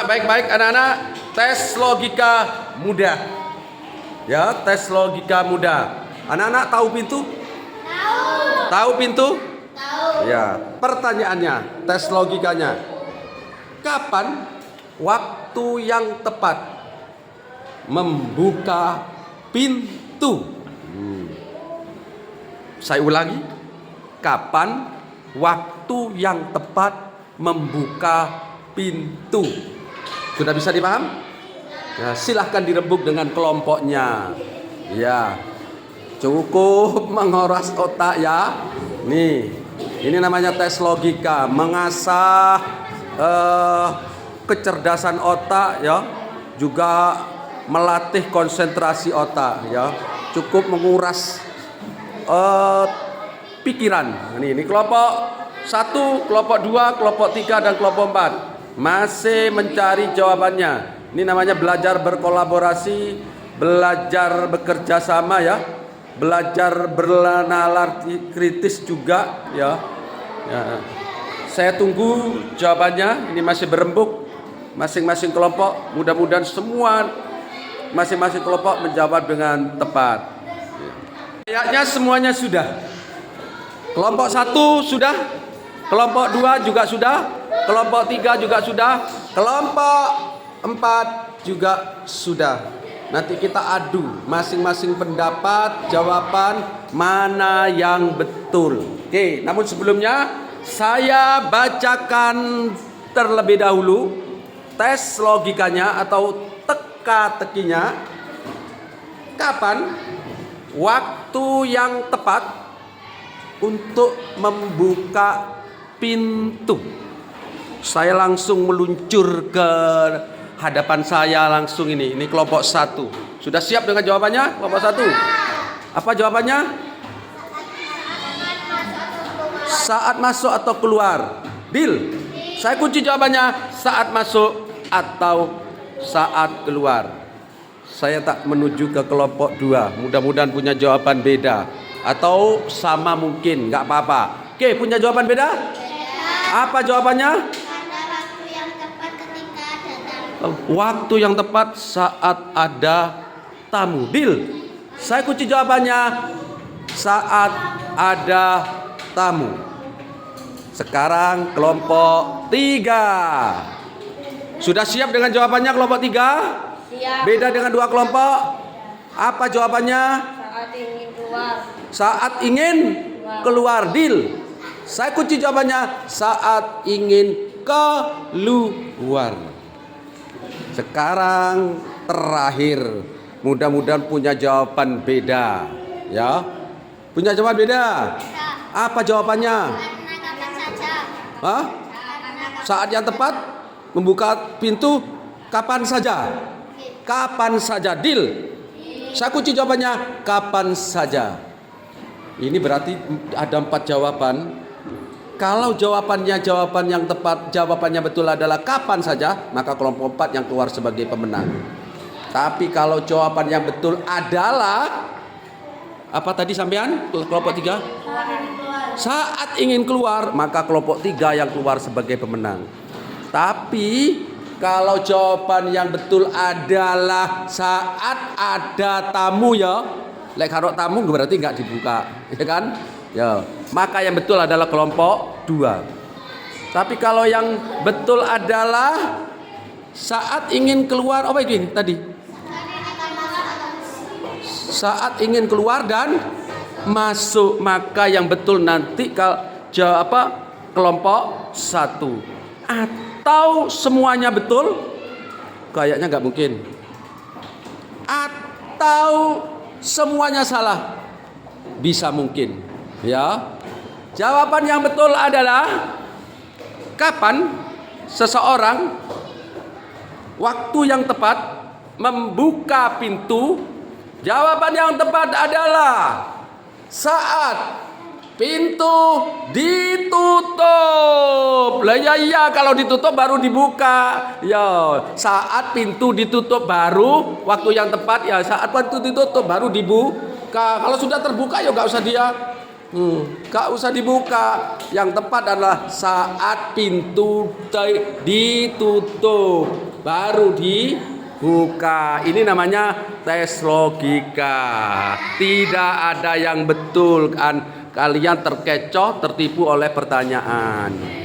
Baik-baik anak-anak, tes logika mudah. Ya, tes logika mudah. Anak-anak tahu pintu? Tahu. Tahu pintu? Tahu. Ya, pertanyaannya, tes logikanya. Kapan waktu yang tepat membuka pintu? Saya ulangi. Kapan waktu yang tepat membuka pintu? Sudah bisa dipaham? Ya, silahkan dirembuk dengan kelompoknya. Ya, cukup menguras otak ya. Nih, ini namanya tes logika, mengasah kecerdasan otak ya, juga melatih konsentrasi otak ya. Cukup menguras pikiran. Ini kelompok 1, kelompok 2, kelompok 3 dan kelompok 4 masih mencari jawabannya. Ini namanya belajar berkolaborasi, belajar bekerja sama ya, belajar bernalar kritis juga ya. Saya tunggu jawabannya. Ini masih berembuk masing-masing kelompok. Mudah-mudahan semua masing-masing kelompok menjawab dengan tepat. Kayaknya semuanya sudah. Kelompok 1 sudah, kelompok 2 juga sudah, kelompok 3 juga sudah, kelompok 4 juga sudah. Nanti kita adu masing-masing pendapat, jawaban mana yang betul. Oke, namun sebelumnya saya bacakan terlebih dahulu tes logikanya atau teka-tekinya. Kapan waktu yang tepat untuk membuka pintu? Saya langsung meluncur ke hadapan saya langsung ini. Ini kelompok 1. Sudah siap dengan jawabannya? Kelompok 1. Apa jawabannya? Saat masuk atau keluar. Deal. Saya kunci jawabannya saat masuk atau saat keluar. Saya tak menuju ke kelompok 2. Mudah-mudahan punya jawaban beda atau sama mungkin, nggak apa-apa. Oke, punya jawaban beda? Apa jawabannya? Waktu yang tepat ketika datang. Waktu yang tepat saat ada tamu. Deal. Saya kunci jawabannya saat ada tamu. Sekarang kelompok 3. Sudah siap dengan jawabannya kelompok 3? Siap. Beda dengan 2 kelompok. Apa jawabannya? Saat ingin keluar. Saat ingin keluar. Deal. Saya kunci jawabannya saat ingin keluar. Sekarang terakhir. Mudah-mudahan punya jawaban beda. Ya. Punya jawaban beda? Apa jawabannya? Kapan saja. Hah? Saat yang tepat membuka pintu kapan saja? Kapan saja. Deal. Saya kunci jawabannya kapan saja. Ini berarti ada 4 jawaban. Kalau jawabannya jawaban yang tepat, jawabannya betul adalah kapan saja, maka kelompok 4 yang keluar sebagai pemenang. Tapi kalau jawaban yang betul adalah apa tadi sampean? Kelompok 3? Saat ingin keluar, maka kelompok 3 yang keluar sebagai pemenang. Tapi kalau jawaban yang betul adalah saat ada tamu ya, lek karo tamu berarti nggak dibuka, ya kan? Ya, maka yang betul adalah kelompok 2. Tapi kalau yang betul adalah saat ingin keluar, apa itu ini tadi? Saat ingin keluar dan masuk, maka yang betul nanti kelompok 1. Atau semuanya betul? Kayaknya nggak mungkin. Atau semuanya salah? Bisa mungkin. Ya. Jawaban yang betul adalah kapan seseorang waktu yang tepat membuka pintu? Jawaban yang tepat adalah saat pintu ditutup. Lah ya, kalau ditutup baru dibuka. Ya, saat pintu ditutup baru waktu yang tepat ya saat pintu ditutup baru dibuka. Kalau sudah terbuka ya nggak usah dia Gak usah dibuka. Yang tepat adalah saat pintu ditutup baru dibuka. Ini namanya tes logika. Tidak ada yang betul kan. Kalian terkecoh, tertipu oleh pertanyaan.